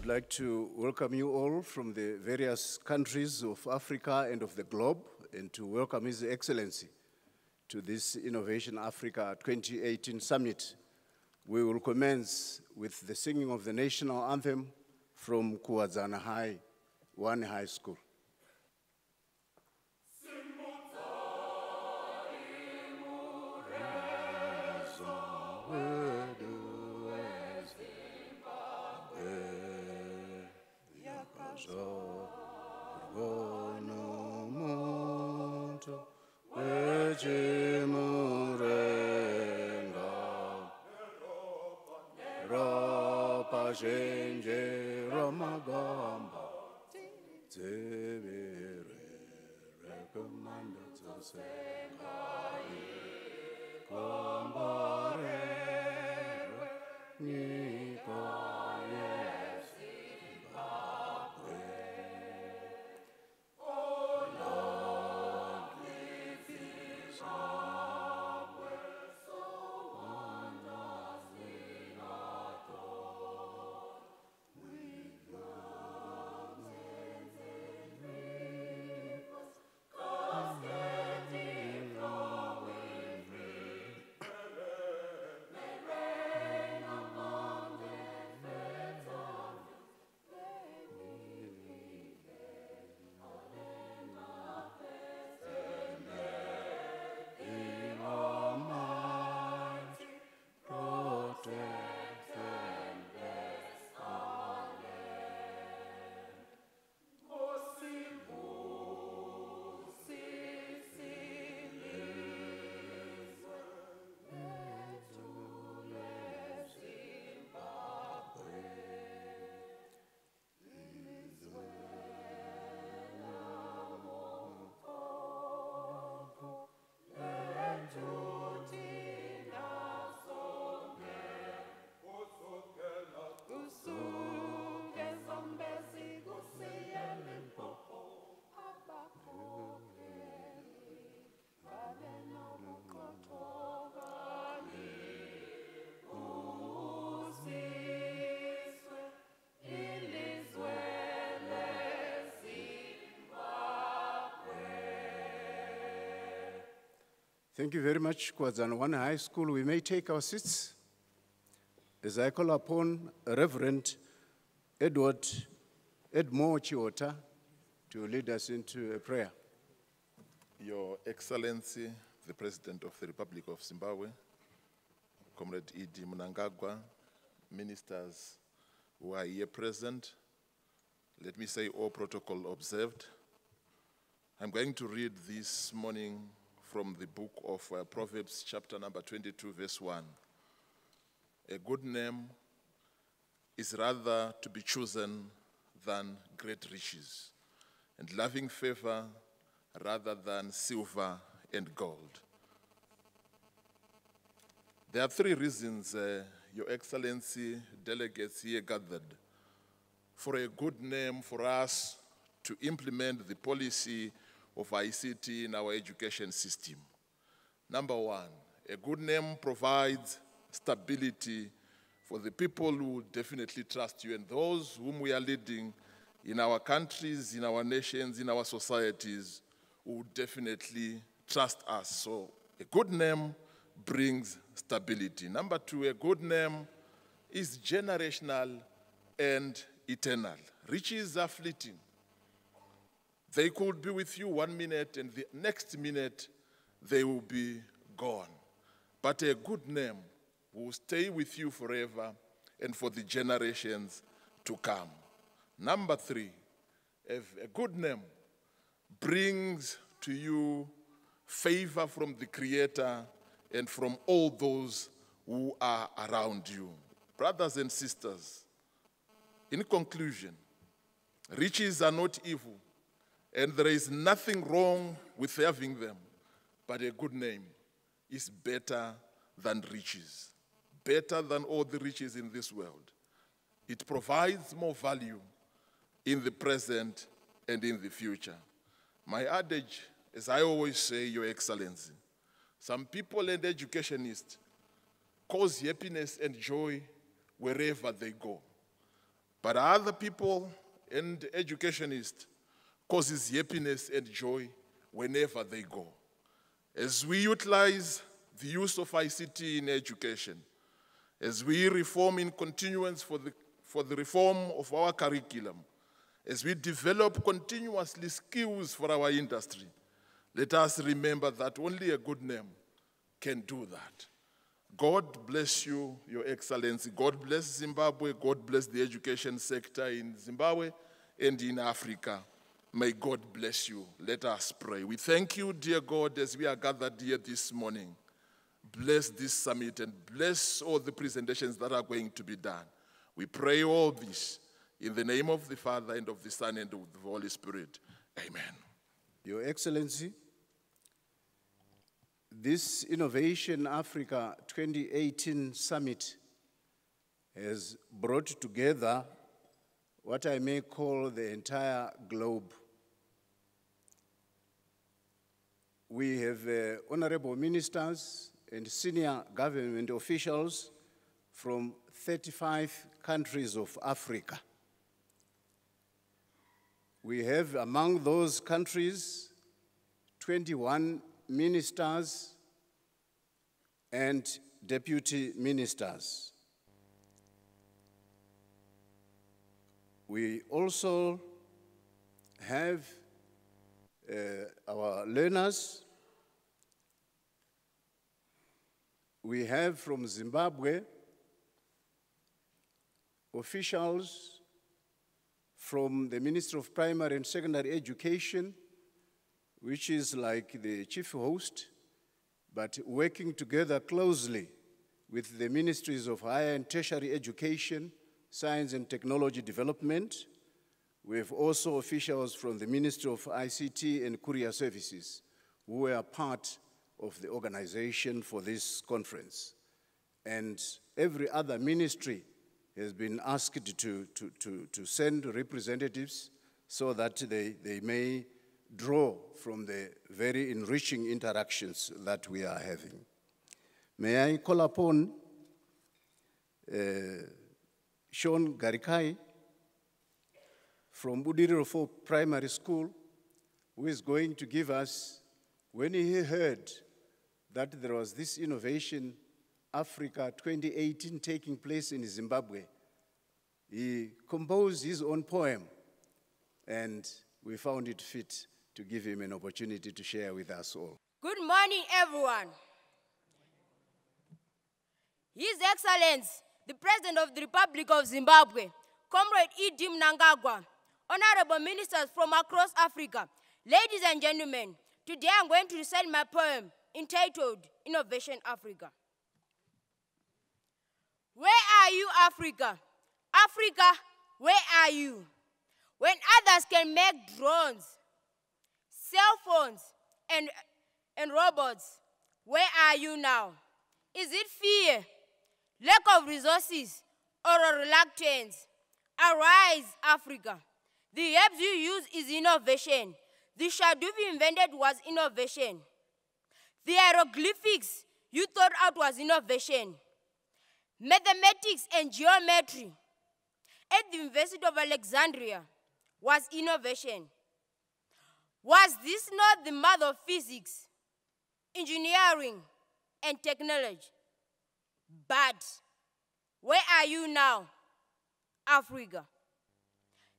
like to welcome you all from the various countries of Africa and of the globe, and to welcome His Excellency to this Innovation Africa 2018 Summit. We will commence with the singing of the national anthem from Kuwadzana High, One High School. Thank you very much, Kuwadzana One High School. We may take our seats as I call upon Reverend Edmore Chiota to lead us into a prayer. Your Excellency, the President of the Republic of Zimbabwe, Comrade E.D. Mnangagwa, ministers who are here present, let me say all protocol observed. I'm going to read this morning from the book of Proverbs, chapter number 22, verse 1. A good name is rather to be chosen than great riches, and loving favor rather than silver and gold. There are three reasons, Your Excellency, delegates here gathered, for a good name for us to implement the policy of ICT in our education system. Number one, a good name provides stability for the people who definitely trust you and those whom we are leading in our countries, in our nations, in our societies, who definitely trust us. So a good name brings stability. Number two, a good name is generational and eternal. Riches are fleeting. They could be with you 1 minute and the next minute they will be gone. But a good name will stay with you forever and for the generations to come. Number three, a good name brings to you favor from the Creator and from all those who are around you. Brothers and sisters, in conclusion, riches are not evil, and there is nothing wrong with having them, but a good name is better than riches, better than all the riches in this world. It provides more value in the present and in the future. My adage, as I always say, Your Excellency, some people and educationists cause happiness and joy wherever they go. but other people and educationists causes happiness and joy whenever they go. As we utilize the use of ICT in education, as we reform in continuance for the reform of our curriculum, as we develop continuously skills for our industry, let us remember that only a good name can do that. God bless you, Your Excellency. God bless Zimbabwe. God bless the education sector in Zimbabwe and in Africa. May God bless you. Let us pray. We thank you, dear God, as we are gathered here this morning. Bless this summit and bless all the presentations that are going to be done. We pray all this in the name of the Father and of the Son and of the Holy Spirit. Amen. Your Excellency, this Innovation Africa 2018 summit has brought together what I may call the entire globe. We have honorable ministers and senior government officials from 35 countries of Africa. We have among those countries 21 ministers and deputy ministers. We also have our learners. We have from Zimbabwe officials from the Ministry of Primary and Secondary Education, which is like the chief host, but working together closely with the Ministries of Higher and Tertiary Education, Science and Technology Development. We have also officials from the Ministry of ICT and Courier Services who were part of the organization for this conference. And every other ministry has been asked to send representatives so that they may draw from the very enriching interactions that we are having. May I call upon Sean Garikai from Budiriro Primary School, who is going to give us, when he heard that there was this Innovation Africa 2018 taking place in Zimbabwe, he composed his own poem, and we found it fit to give him an opportunity to share with us all. Good morning, everyone. His Excellency, the President of the Republic of Zimbabwe, Comrade E.D. Mnangagwa, honorable ministers from across Africa, ladies and gentlemen, today I'm going to recite my poem entitled Innovation Africa. Where are you, Africa? Africa, where are you? When others can make drones, cell phones, and robots, where are you now? Is it fear, lack of resources, or a reluctance? Arise, Africa. The herbs you use is innovation. The shadow you invented was innovation. The hieroglyphics you thought out was innovation. Mathematics and geometry at the University of Alexandria was innovation. Was this not the mother of physics, engineering, and technology? But where are you now, Africa?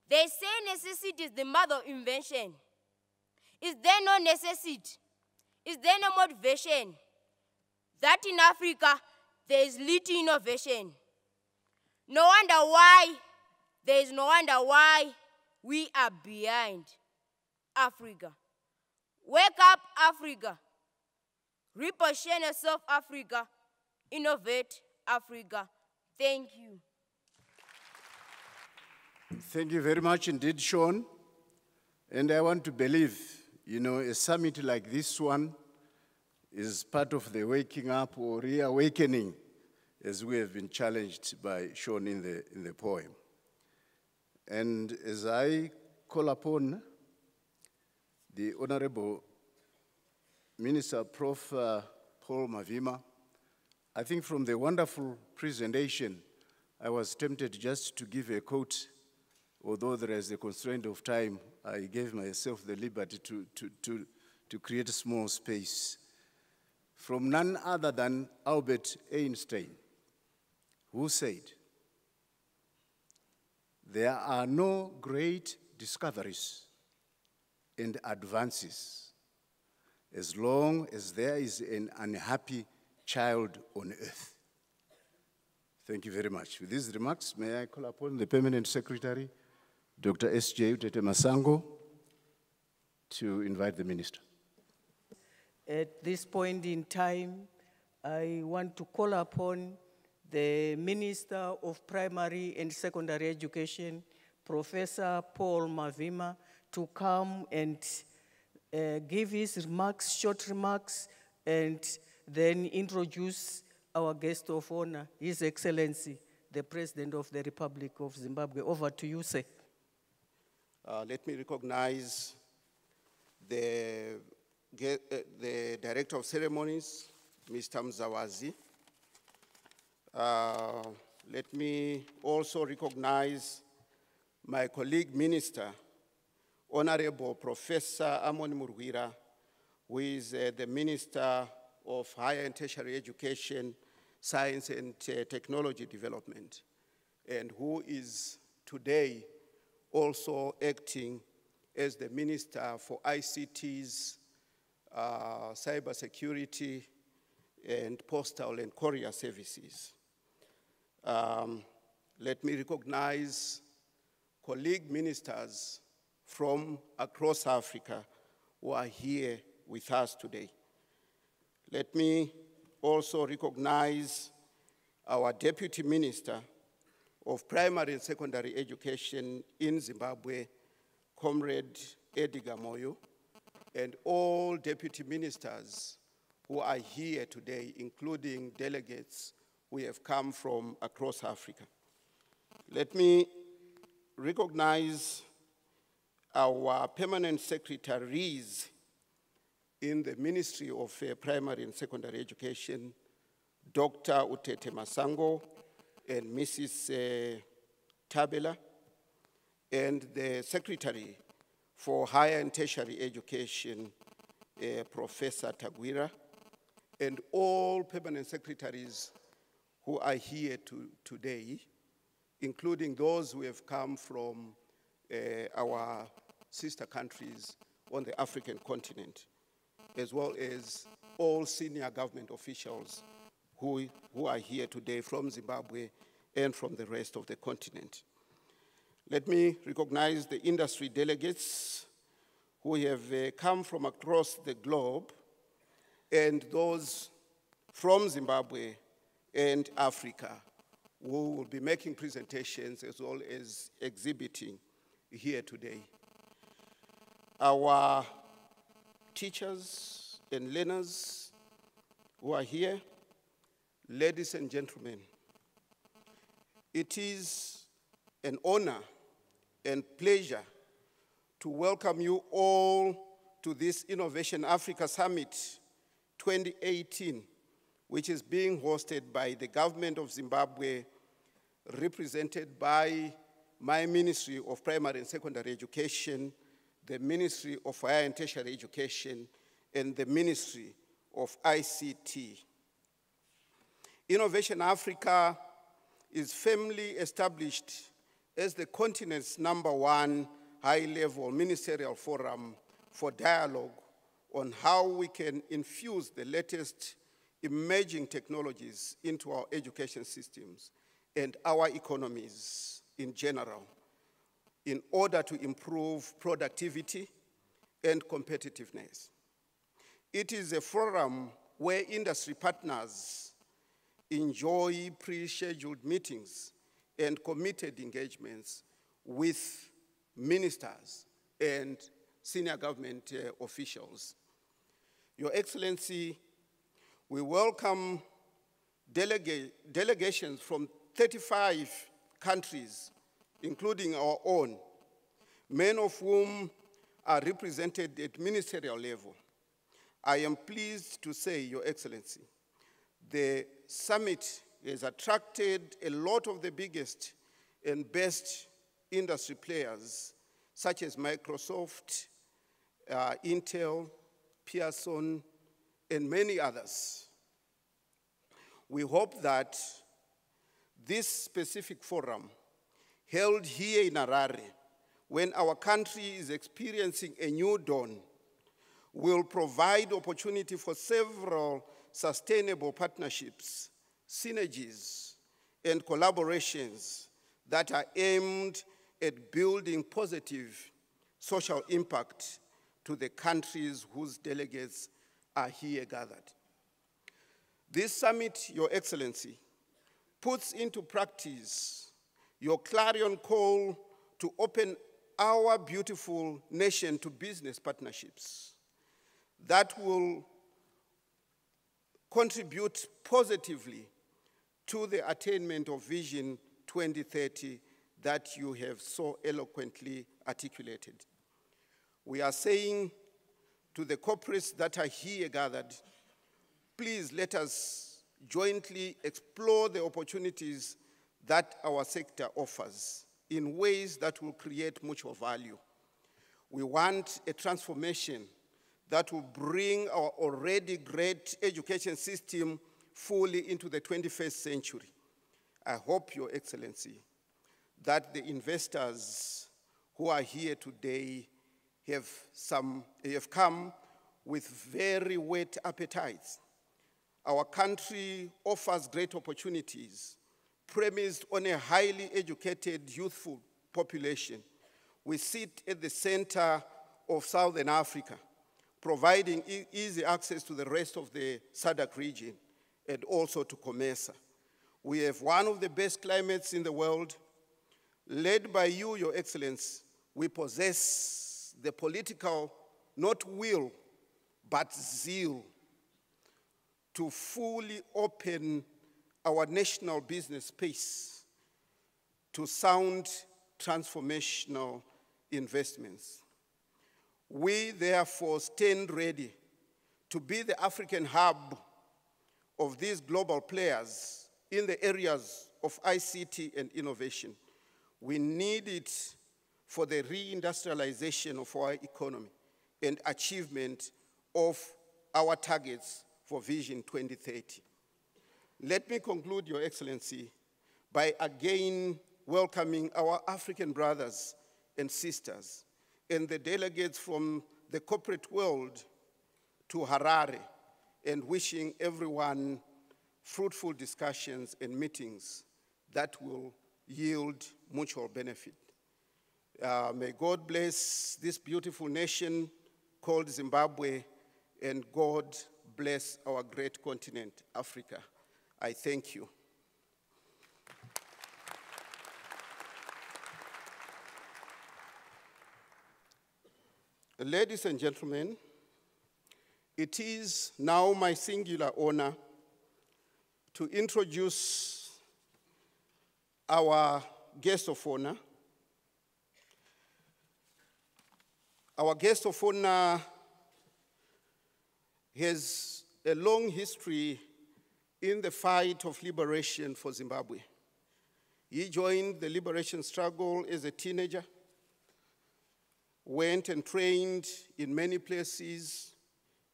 They say necessity is the mother of invention. Is there no necessity? Is there no motivation? That in Africa, there is little innovation. No wonder why, there is no wonder why we are behind Africa. Wake up, Africa. Reposition yourself, Africa. Innovate, Africa. Thank you. Thank you very much indeed, Sean. And I want to believe, you know, a summit like this one is part of the waking up or reawakening, as we have been challenged by Sean in the poem. And as I call upon the Honorable Minister Prof. Paul Mavima, I think from the wonderful presentation, I was tempted just to give a quote although there is a constraint of time, I gave myself the liberty to create a small space from none other than Albert Einstein, who said, "There are no great discoveries and advances as long as there is an unhappy child on earth." Thank you very much. With these remarks, may I call upon the Permanent Secretary, Dr. S.J. Utete Masango, to invite the Minister. At this point in time, I want to call upon the Minister of Primary and Secondary Education, Professor Paul Mavima, to come and give his remarks, short remarks, and then introduce our guest of honor, His Excellency, the President of the Republic of Zimbabwe. Over to you, sir. Let me recognize the Director of Ceremonies, Mr. Mzawazi. Let me also recognize my colleague minister, Honorable Professor Amon Murwira, who is the Minister of Higher and Tertiary Education, Science and Technology Development, and who is today also acting as the Minister for ICTs, Cybersecurity, and Postal and Courier Services. Let me recognize colleague ministers from across Africa who are here with us today. Let me also recognize our Deputy Minister of Primary and Secondary Education in Zimbabwe, Comrade Edgar Moyo, and all deputy ministers who are here today, including delegates who have come from across Africa. Let me recognize our permanent secretaries in the Ministry of Primary and Secondary Education, Dr. Utete Masango and Mrs. Tabela, and the Secretary for Higher and Tertiary Education, Professor Tagwira, and all permanent secretaries who are here today, including those who have come from our sister countries on the African continent, as well as all senior government officials who are here today from Zimbabwe and from the rest of the continent. Let me recognize the industry delegates who have come from across the globe, and those from Zimbabwe and Africa who will be making presentations as well as exhibiting here today. Our teachers and learners who are here, ladies and gentlemen, it is an honor and pleasure to welcome you all to this Innovation Africa Summit 2018, which is being hosted by the government of Zimbabwe, represented by my Ministry of Primary and Secondary Education, the Ministry of Higher and Tertiary Education, and the Ministry of ICT. Innovation Africa is firmly established as the continent's #1 high-level ministerial forum for dialogue on how we can infuse the latest emerging technologies into our education systems and our economies in general, in order to improve productivity and competitiveness. It is a forum where industry partners enjoy pre-scheduled meetings and committed engagements with ministers and senior government officials. Your Excellency, we welcome delegations from 35 countries, including our own, many of whom are represented at ministerial level. I am pleased to say, Your Excellency, the summit has attracted a lot of the biggest and best industry players such as Microsoft, Intel, Pearson, and many others. We hope that this specific forum, held here in Harare, when our country is experiencing a new dawn, will provide opportunity for several sustainable partnerships, synergies, and collaborations that are aimed at building positive social impact to the countries whose delegates are here gathered. This summit, Your Excellency, puts into practice your clarion call to open our beautiful nation to business partnerships that will contribute positively to the attainment of Vision 2030 that you have so eloquently articulated. We are saying to the corporates that are here gathered, please let us jointly explore the opportunities that our sector offers in ways that will create mutual value. We want a transformation that will bring our already great education system fully into the 21st century. I hope, Your Excellency, that the investors who are here today have come with very whet appetites. Our country offers great opportunities premised on a highly educated, youthful population. We sit at the center of Southern Africa, providing easy access to the rest of the SADC region and also to COMESA. We have one of the best climates in the world. Led by you, Your Excellency, we possess the political, not will, but zeal to fully open our national business space to sound transformational investments. We therefore stand ready to be the African hub of these global players in the areas of ICT and innovation. We need it for the reindustrialization of our economy and achievement of our targets for Vision 2030. Let me conclude, Your Excellency, by again welcoming our African brothers and sisters and the delegates from the corporate world to Harare and wishing everyone fruitful discussions and meetings that will yield mutual benefit. May God bless this beautiful nation called Zimbabwe, and God bless our great continent, Africa. I thank you. Ladies and gentlemen, it is now my singular honor to introduce our guest of honor. Our guest of honor has a long history in the fight of liberation for Zimbabwe. He joined the liberation struggle as a teenager, went and trained in many places,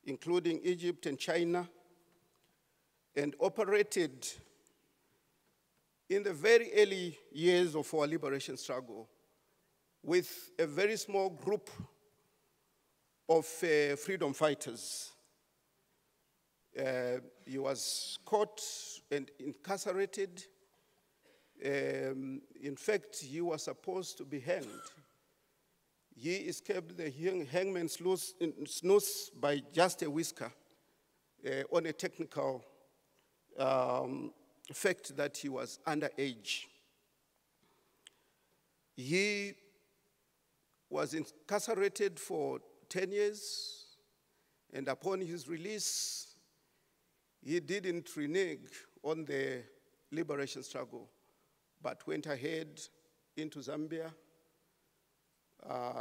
including Egypt and China, and operated in the very early years of our liberation struggle with a very small group of freedom fighters. He was caught and incarcerated. In fact, he was supposed to be hanged. He escaped the hangman's noose by just a whisker on a technical fact that he was underage. He was incarcerated for 10 years, and upon his release, he didn't renege on the liberation struggle, but went ahead into Zambia,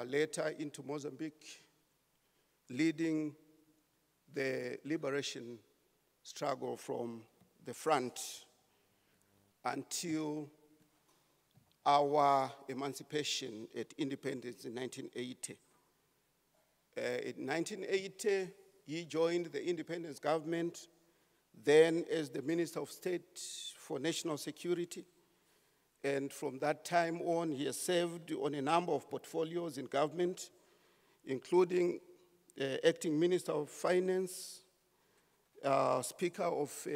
later into Mozambique, leading the liberation struggle from the front until our emancipation at independence in 1980. In 1980, he joined the independence government, then as the Minister of State for National Security. And from that time on, he has served on a number of portfolios in government, including Acting Minister of Finance, Speaker of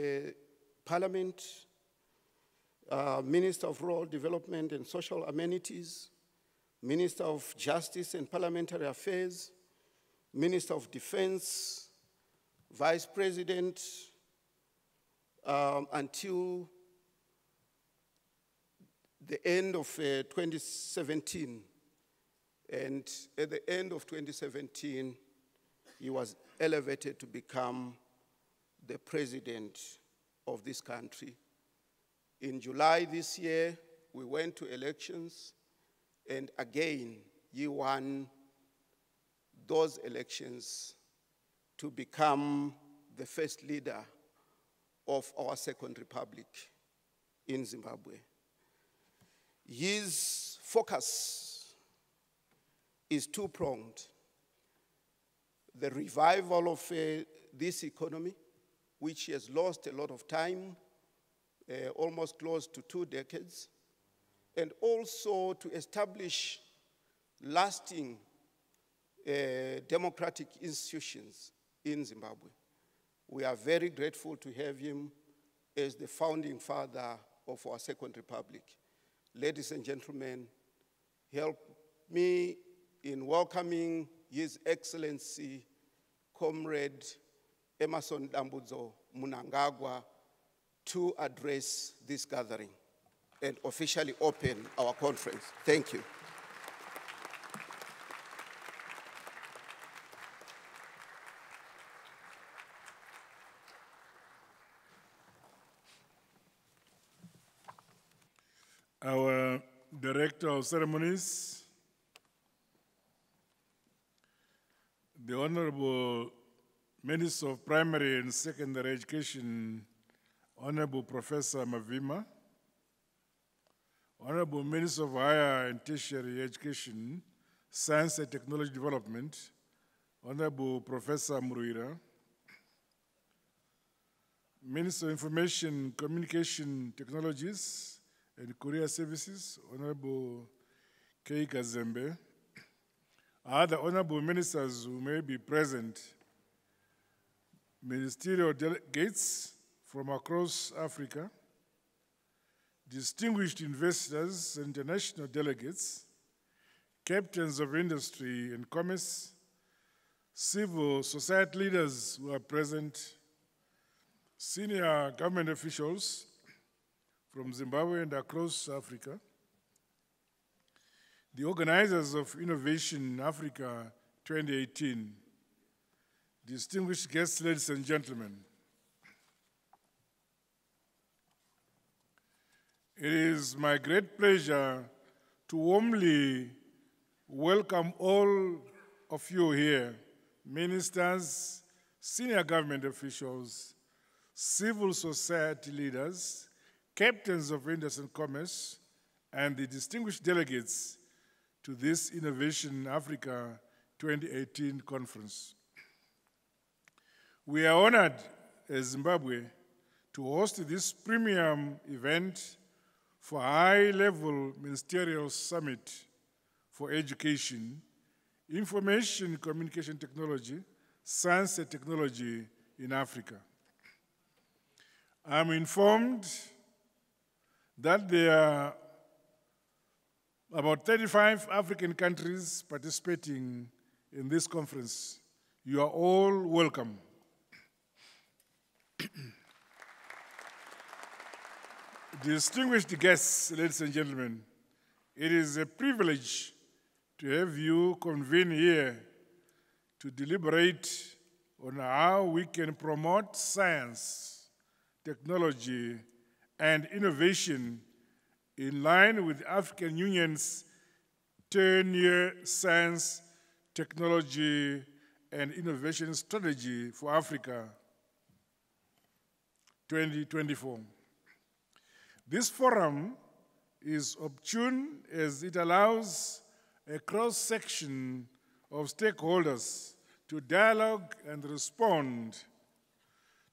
Parliament, Minister of Rural Development and Social Amenities, Minister of Justice and Parliamentary Affairs, Minister of Defense, Vice President, until the end of 2017. And at the end of 2017, he was elevated to become the president of this country. In July this year, we went to elections, and again, he won those elections to become the first leader of our second republic in Zimbabwe. His focus is two-pronged. The revival of this economy, which has lost a lot of time, almost close to 2 decades, and also to establish lasting democratic institutions in Zimbabwe. We are very grateful to have him as the founding father of our second republic. Ladies and gentlemen, help me in welcoming His Excellency, Comrade Emmerson Dambudzo Mnangagwa, to address this gathering and officially open our conference. Thank you. Our Director of Ceremonies, the Honorable Minister of Primary and Secondary Education, Honorable Professor Mavima, Honorable Minister of Higher and Tertiary Education, Science and Technology Development, Honorable Professor Muruira, Minister of Information, Communication Technologies and Courier Services, Honorable Kei Kazembe, other honorable ministers who may be present, ministerial delegates from across Africa, distinguished investors and international delegates, captains of industry and commerce, civil society leaders who are present, senior government officials from Zimbabwe and across Africa, the organizers of Innovation Africa 2018, distinguished guests, ladies and gentlemen. It is my great pleasure to warmly welcome all of you here, ministers, senior government officials, civil society leaders, captains of industry and commerce, and the distinguished delegates to this Innovation Africa 2018 conference. We are honored as Zimbabwe to host this premium event for high-level ministerial summit for education, information communication technology, science and technology in Africa. I'm informed that there are about 35 African countries participating in this conference. You are all welcome. Distinguished guests, ladies and gentlemen, it is a privilege to have you convene here to deliberate on how we can promote science, technology, and innovation in line with the African Union's 10-year science, technology, and innovation strategy for Africa 2024. This forum is opportune as it allows a cross-section of stakeholders to dialogue and respond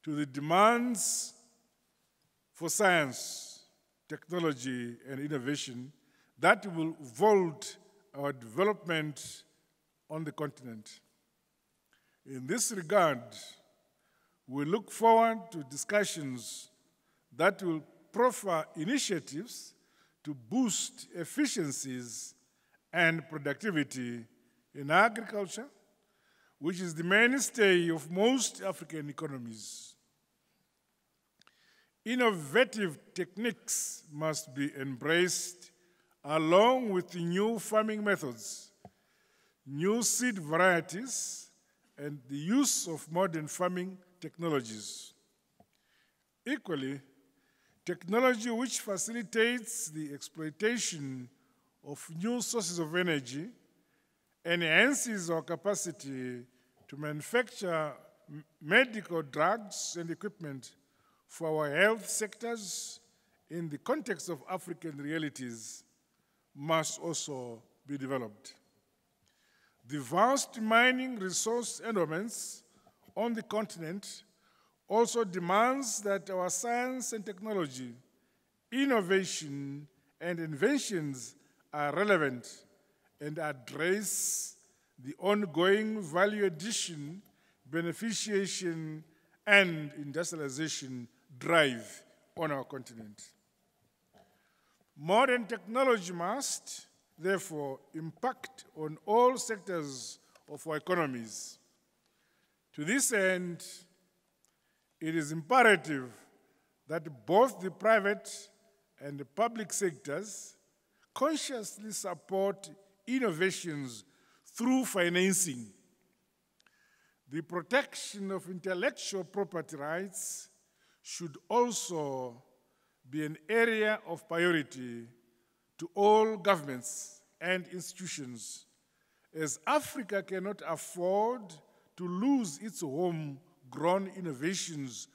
to the demands for science, technology, and innovation that will vault our development on the continent. In this regard, we look forward to discussions that will proffer initiatives to boost efficiencies and productivity in agriculture, which is the mainstay of most African economies. Innovative techniques must be embraced along with the new farming methods, new seed varieties, and the use of modern farming technologies. Equally, technology which facilitates the exploitation of new sources of energy enhances our capacity to manufacture medical drugs and equipment for our health sectors in the context of African realities must also be developed. The vast mining resource endowments on the continent also demands that our science and technology, innovation, and inventions are relevant and address the ongoing value addition, beneficiation, and industrialization drive on our continent. Modern technology must, therefore, impact on all sectors of our economies. To this end, it is imperative that both the private and the public sectors consciously support innovations through financing. The protection of intellectual property rights should also be an area of priority to all governments and institutions, as Africa cannot afford to lose its homegrown innovations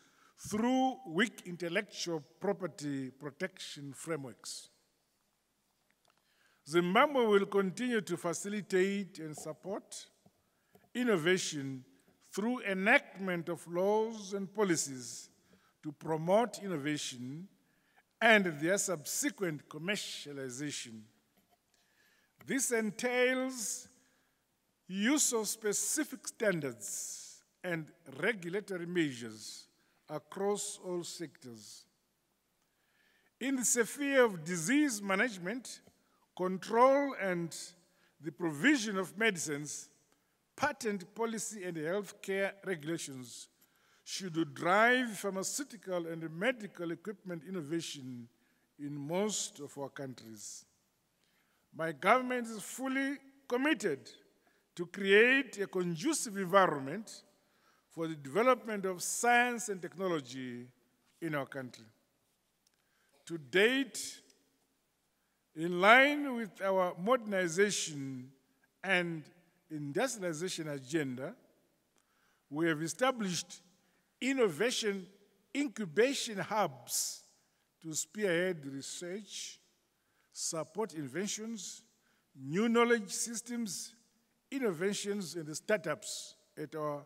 through weak intellectual property protection frameworks. Zimbabwe will continue to facilitate and support innovation through enactment of laws and policies to promote innovation and their subsequent commercialization. This entails use of specific standards and regulatory measures across all sectors. In the sphere of disease management, control, and the provision of medicines, patent policy and healthcare regulations should drive pharmaceutical and medical equipment innovation in most of our countries. My government is fully committed to create a conducive environment for the development of science and technology in our country. To date, in line with our modernization and industrialization agenda, we have established innovation incubation hubs to spearhead research, support inventions, new knowledge systems, innovations, and startups at our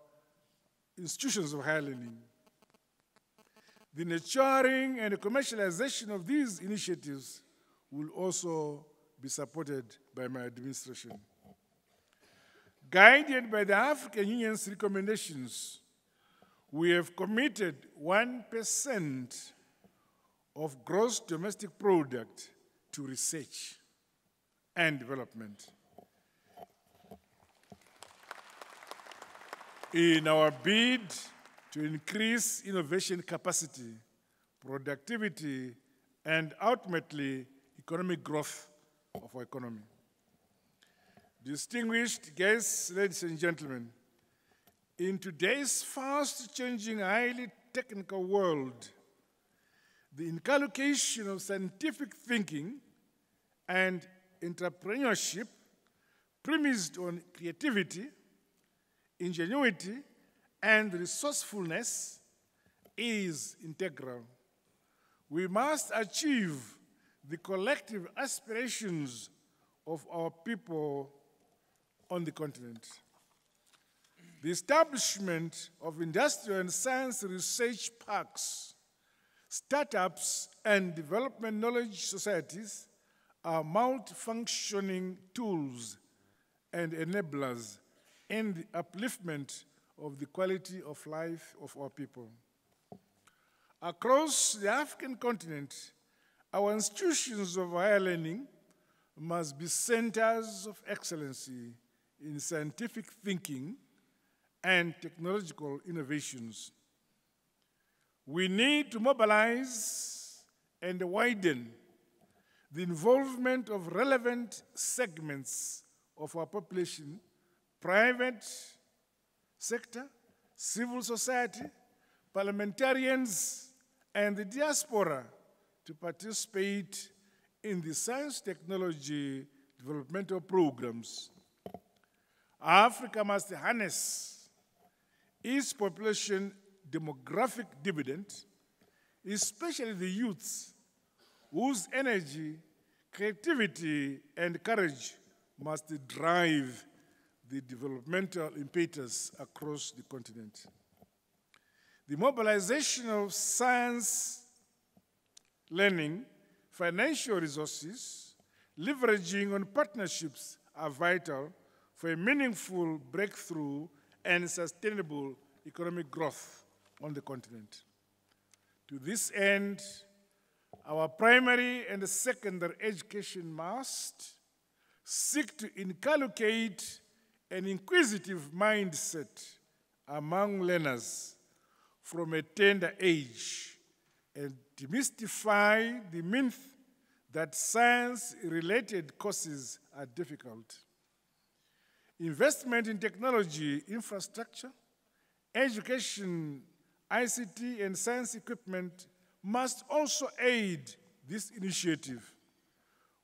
institutions of higher learning. The nurturing and commercialization of these initiatives will also be supported by my administration. Guided by the African Union's recommendations, we have committed 1% of gross domestic product to research and development. In our bid to increase innovation capacity, productivity, and ultimately economic growth of our economy. Distinguished guests, ladies and gentlemen, in today's fast-changing, highly technical world, the inculcation of scientific thinking and entrepreneurship premised on creativity, ingenuity, and resourcefulness is integral. We must achieve the collective aspirations of our people on the continent. The establishment of industrial and science research parks, startups, and development knowledge societies are multifunctioning tools and enablers in the upliftment of the quality of life of our people. Across the African continent, our institutions of higher learning must be centers of excellency in scientific thinking and technological innovations. We need to mobilize and widen the involvement of relevant segments of our population, private sector, civil society, parliamentarians, and the diaspora to participate in the science technology developmental programs. Africa must harness its population demographic dividend, especially the youths, whose energy, creativity, and courage must drive the developmental impetus across the continent. The mobilization of science learning, financial resources, leveraging on partnerships are vital for a meaningful breakthrough and sustainable economic growth on the continent. To this end, our primary and secondary education must seek to inculcate an inquisitive mindset among learners from a tender age and demystify the myth that science-related courses are difficult. Investment in technology infrastructure, education, ICT, and science equipment must also aid this initiative.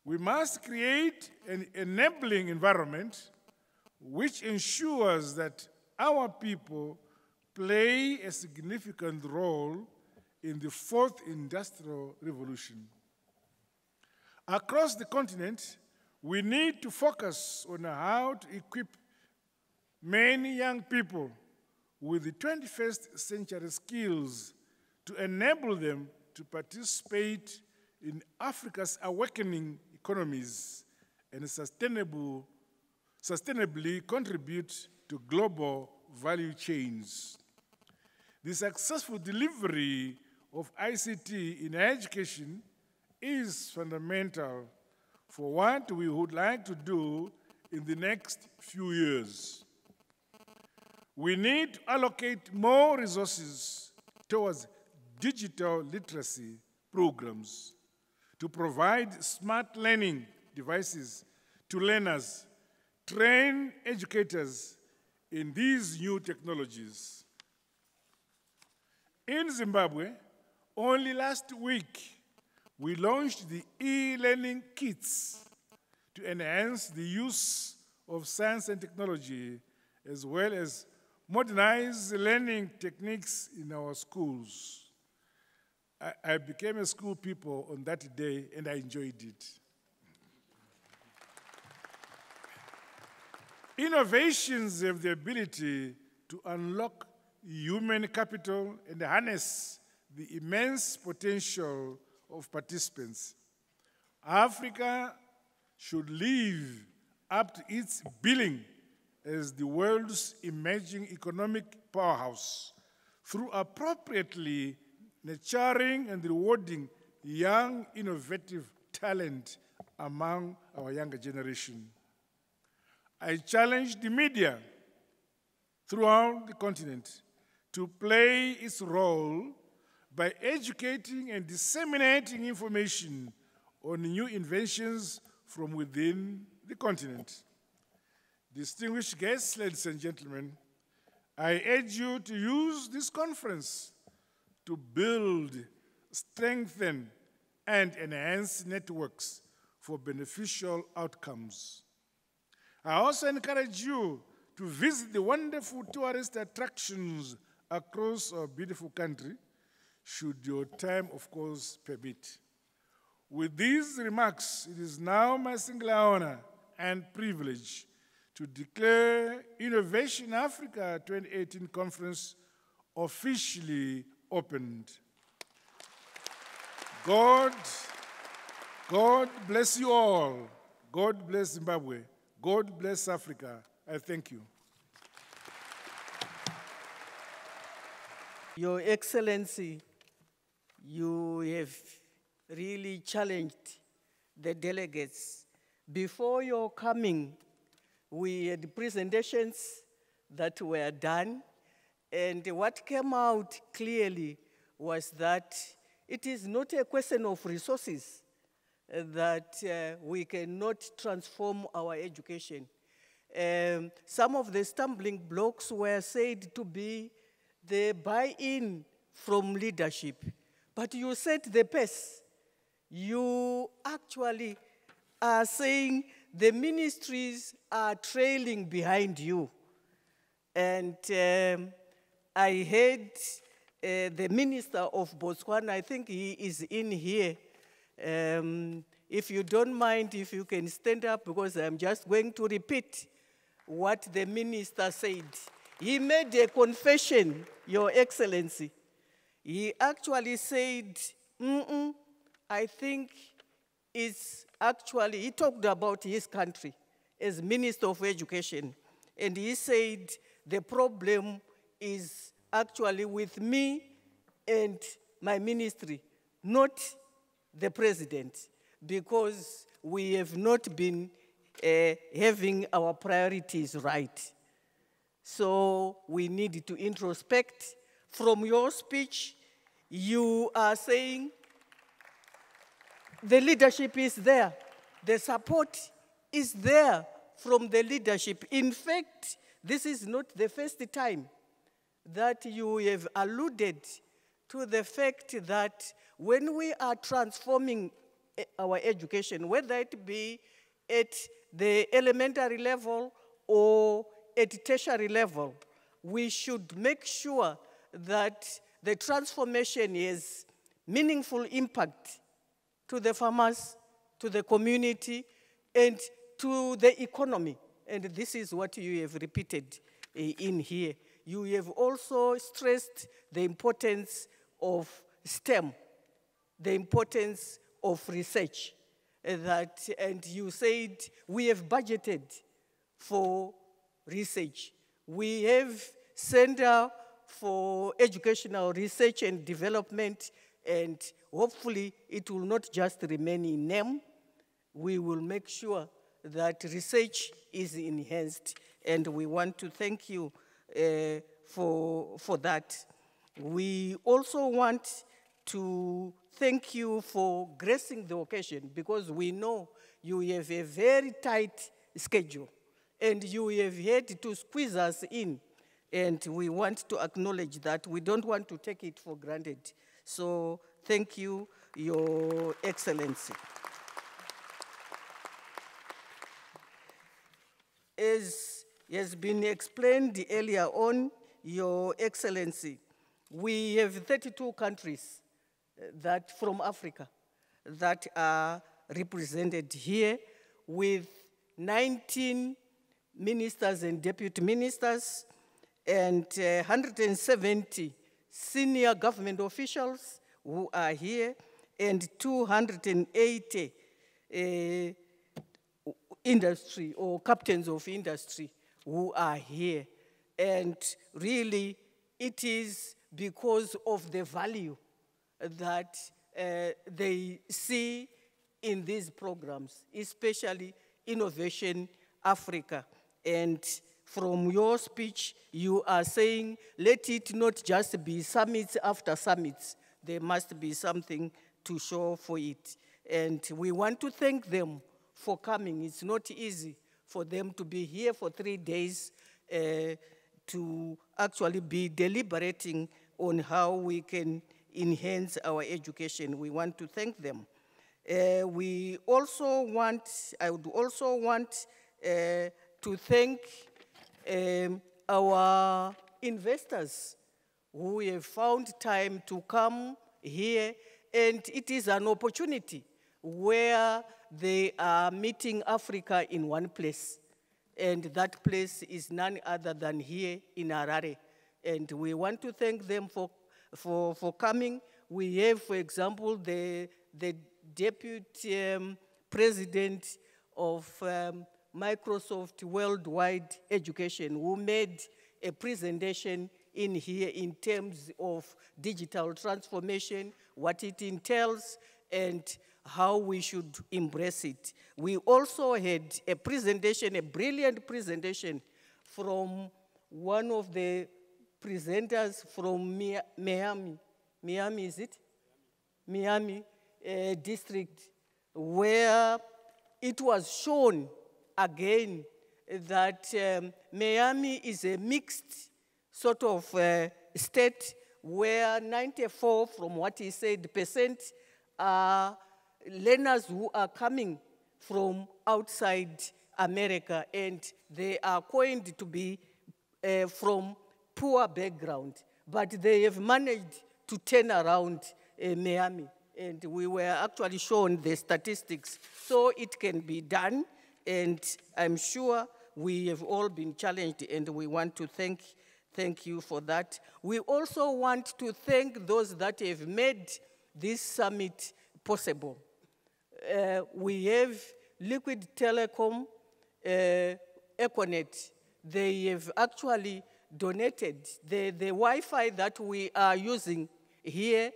We must create an enabling environment which ensures that our people play a significant role in the fourth industrial revolution. Across the continent, we need to focus on how to equip many young people with the 21st century skills to enable them to participate in Africa's awakening economies and sustainably contribute to global value chains. The successful delivery of ICT in education is fundamental for what we would like to do in the next few years. We need to allocate more resources towards digital literacy programs to provide smart learning devices to learners, train educators in these new technologies. In Zimbabwe, only last week, we launched the e-learning kits to enhance the use of science and technology, as well as modernize the learning techniques in our schools. I became a school pupil on that day, and I enjoyed it. Innovations have the ability to unlock human capital and harness the immense potential of participants. Africa should live up to its billing as the world's emerging economic powerhouse through appropriately nurturing and rewarding young, innovative talent among our younger generation. I challenge the media throughout the continent to play its role by educating and disseminating information on new inventions from within the continent. Distinguished guests, ladies and gentlemen, I urge you to use this conference to build, strengthen, and enhance networks for beneficial outcomes. I also encourage you to visit the wonderful tourist attractions across our beautiful country, should your time, of course, permit. With these remarks, it is now my singular honor and privilege to declare Innovation Africa 2018 conference officially opened. God bless you all. God bless Zimbabwe. God bless Africa. I thank you. Your Excellency, you have really challenged the delegates. Before your coming, we had presentations that were done, and what came out clearly was that it is not a question of resources that we cannot transform our education. Some of the stumbling blocks were said to be the buy-in from leadership, but you set the pace. You actually are saying the ministries are trailing behind you. And I heard the Minister of Botswana, I think he is in here. If you don't mind, if you can stand up, because I'm just going to repeat what the minister said. He made a confession, Your Excellency. He actually said, I think it's actually, he talked about his country as Minister of Education. And he said, the problem is actually with me and my ministry, not the president, because we have not been having our priorities right. So we need to introspect. From your speech, you are saying the leadership is there. The support is there from the leadership. In fact, this is not the first time that you have alluded to the fact that when we are transforming our education, whether it be at the elementary level or at tertiary level, we should make sure that the transformation has meaningful impact to the farmers, to the community, and to the economy. And this is what you have repeated in here. You have also stressed the importance of STEM, the importance of research. And you said we have budgeted for research. We have Center for Educational Research and Development, and hopefully it will not just remain in name. We will make sure that research is enhanced, and we want to thank you for that. We also want to thank you for gracing the occasion, because we know you have a very tight schedule, and you have had to squeeze us in, and we want to acknowledge that. We don't want to take it for granted. So thank you, Your Excellency. As has been explained earlier on, Your Excellency, we have 32 countries that from Africa that are represented here, with 19 ministers and deputy ministers and 170 senior government officials who are here, and 280 industry or captains of industry who are here. And really, it is because of the value that they see in these programs, especially Innovation Africa. And from your speech, you are saying, let it not just be summits after summits. There must be something to show for it. And we want to thank them for coming. It's not easy for them to be here for 3 days to actually be deliberating on how we can enhance our education. We want to thank them. I would also want to thank our investors who have found time to come here, and it is an opportunity where they are meeting Africa in one place. And that place is none other than here in Harare. And we want to thank them for coming. We have, for example, the deputy president of Microsoft Worldwide Education, who made a presentation in here in terms of digital transformation, what it entails, and how we should embrace it. We also had a presentation, a brilliant presentation from one of the presenters from Miami. Miami, is it? Miami district, where it was shown again that Miami is a mixed sort of state where 94, from what he said, percent are learners who are coming from outside America, and they are coined to be from poor background, but they have managed to turn around Miami. And we were actually shown the statistics. So it can be done, and I'm sure we have all been challenged, and we want to thank you for that. We also want to thank those that have made this summit possible. We have Liquid Telecom, Econet. They have actually donated the Wi-Fi that we are using here,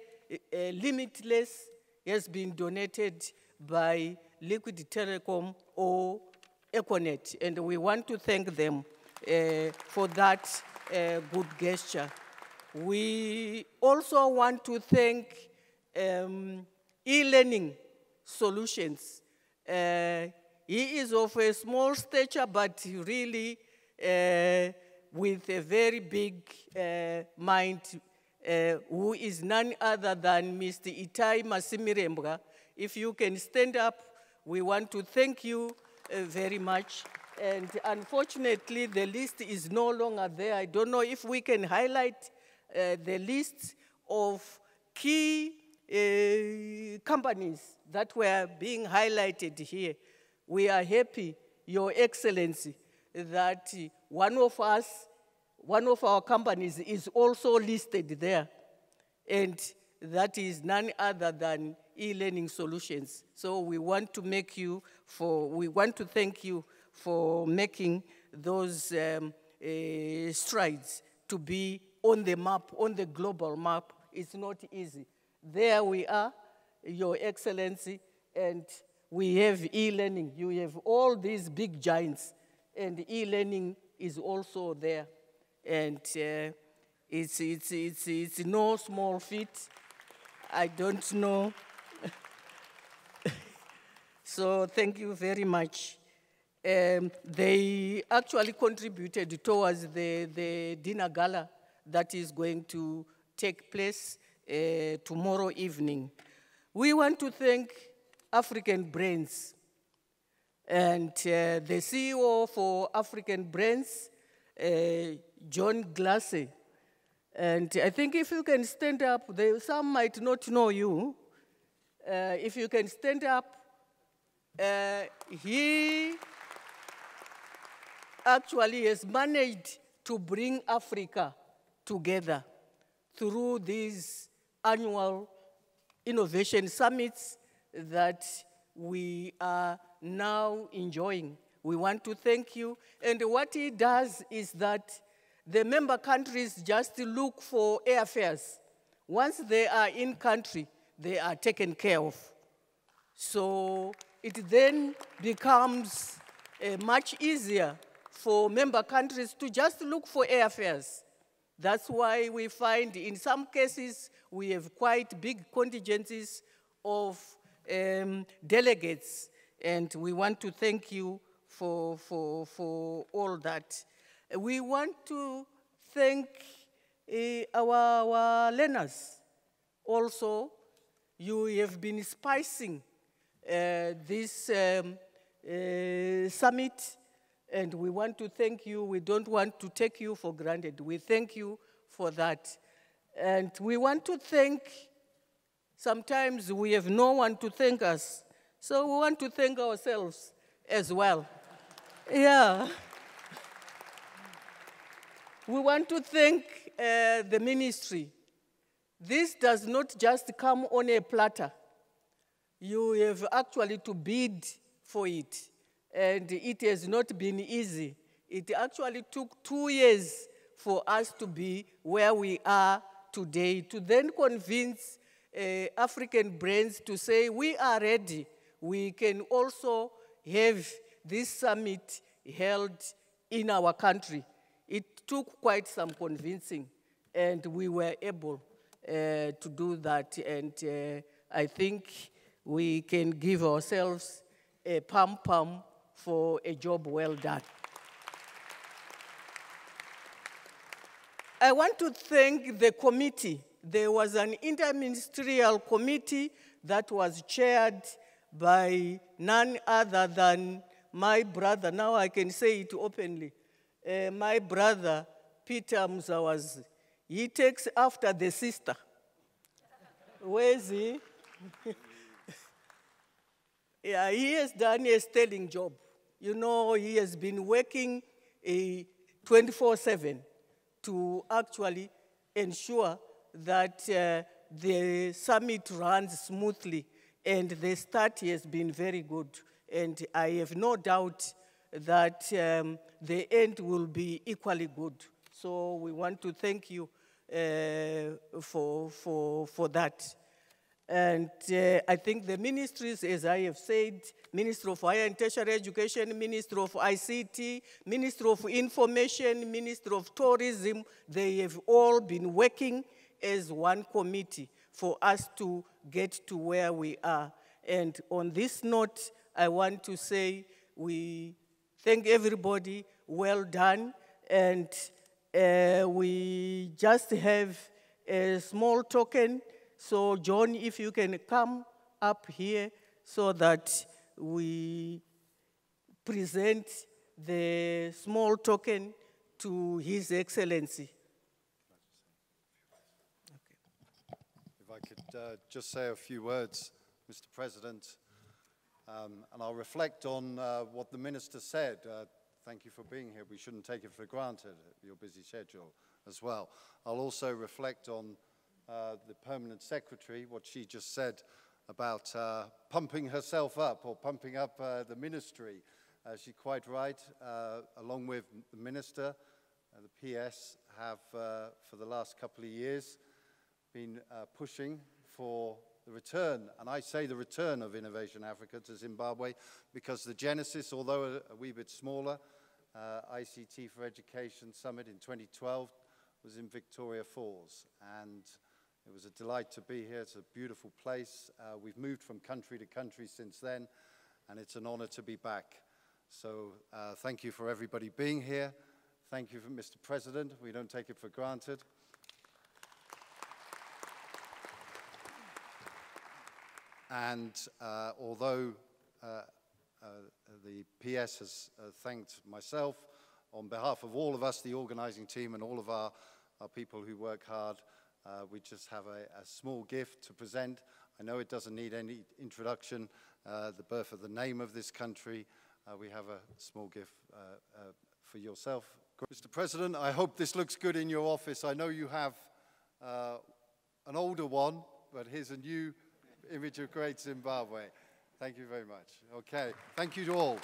Limitless, has been donated by Liquid Telecom or Econet, and we want to thank them for that good gesture. We also want to thank e-learning solutions. He is of a small stature, but really with a very big mind, who is none other than Mr. Itai Masimirembwa. If you can stand up, we want to thank you very much. And unfortunately, the list is no longer there. I don't know if we can highlight the list of key companies that were being highlighted here. We are happy, Your Excellency, that one of our companies is also listed there, and that is none other than e-learning solutions. So we want to thank you for making those strides to be on the map, on the global map. It's not easy. There we are, Your Excellency, and we have e-learning. You have all these big giants, and e-learning is also there. And it's no small feat. I don't know. So thank you very much. They actually contributed towards the dinner gala that is going to take place tomorrow evening. We want to thank African Brains, and the CEO for African Brains, John Glassy. And I think if you can stand up, some might not know you. If you can stand up, he actually has managed to bring Africa together through these annual innovation summits that we are now enjoying. We want to thank you. And what he does is that the member countries just look for airfares. Once they are in country, they are taken care of. So it then becomes much easier for member countries to just look for airfares. That's why we find in some cases we have quite big contingencies of delegates, and we want to thank you for all that. We want to thank our learners. Also, you have been spicing this summit, and we want to thank you. We don't want to take you for granted. We thank you for that. And we want to thank, sometimes we have no one to thank us, So we want to thank ourselves as well. Yeah. We want to thank the ministry. This does not just come on a platter. You have actually to bid for it, and it has not been easy. It actually took 2 years for us to be where we are today, to then convince African brains to say, we are ready. We can also have this summit held in our country. It took quite some convincing, and we were able to do that, and I think we can give ourselves a pom-pom for a job well done. I want to thank the committee. There was an interministerial committee that was chaired by none other than my brother. Now I can say it openly. My brother, Peter Mzawazi. He takes after the sister. Where is he? Yeah, he has done a sterling job. You know, he has been working 24/7 to actually ensure that the summit runs smoothly, and the start has been very good. And I have no doubt that the end will be equally good. So we want to thank you for that. And I think the ministries, as I have said, Minister of Higher and Tertiary Education, Minister of ICT, Minister of Information, Minister of Tourism, they have all been working as one committee for us to get to where we are. And on this note, I want to say we thank everybody, well done, and we just have a small token. So John, if you can come up here so that we present the small token to His Excellency. Okay. If I could just say a few words, Mr. President, and I'll reflect on what the Minister said. Thank you for being here. We shouldn't take it for granted, your busy schedule as well. I'll also reflect on the Permanent Secretary, what she just said about pumping herself up or pumping up the ministry. She's quite right. Along with the Minister, the PS have, for the last couple of years, been pushing for the return, and I say the return of Innovation Africa to Zimbabwe, because the genesis, although a wee bit smaller, ICT for Education Summit in 2012 was in Victoria Falls, and it was a delight to be here. It's a beautiful place. We've moved from country to country since then, and it's an honor to be back. So thank you for everybody being here. Thank you, Mr. President. We don't take it for granted. And although the PS has thanked myself, on behalf of all of us, the organizing team, and all of our people who work hard, we just have a small gift to present. I know it doesn't need any introduction, the birth of the name of this country. We have a small gift for yourself. Mr. President, I hope this looks good in your office. I know you have an older one, but here's a new image of Great Zimbabwe. Thank you very much. Okay, thank you to all.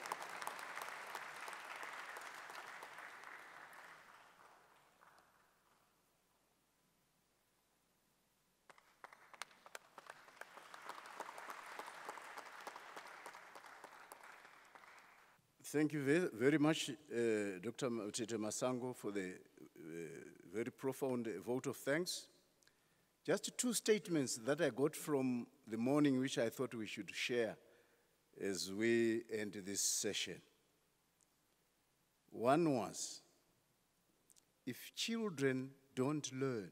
Thank you very much, Dr. Mtete Masango, for the very profound vote of thanks. Just two statements that I got from the morning, which I thought we should share as we end this session. One was, if children don't learn,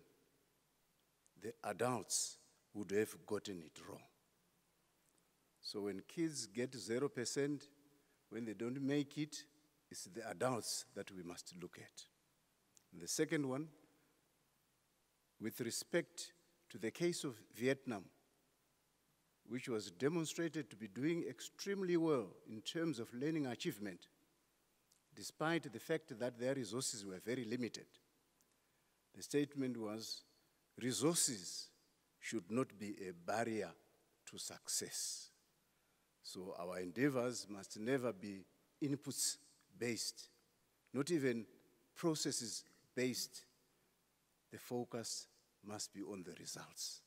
the adults would have gotten it wrong. So when kids get 0%, when they don't make it, it's the adults that we must look at. And the second one, with respect to the case of Vietnam, which was demonstrated to be doing extremely well in terms of learning achievement, despite the fact that their resources were very limited. The statement was, resources should not be a barrier to success. So our endeavors must never be inputs-based, not even processes-based. The focus must be on the results.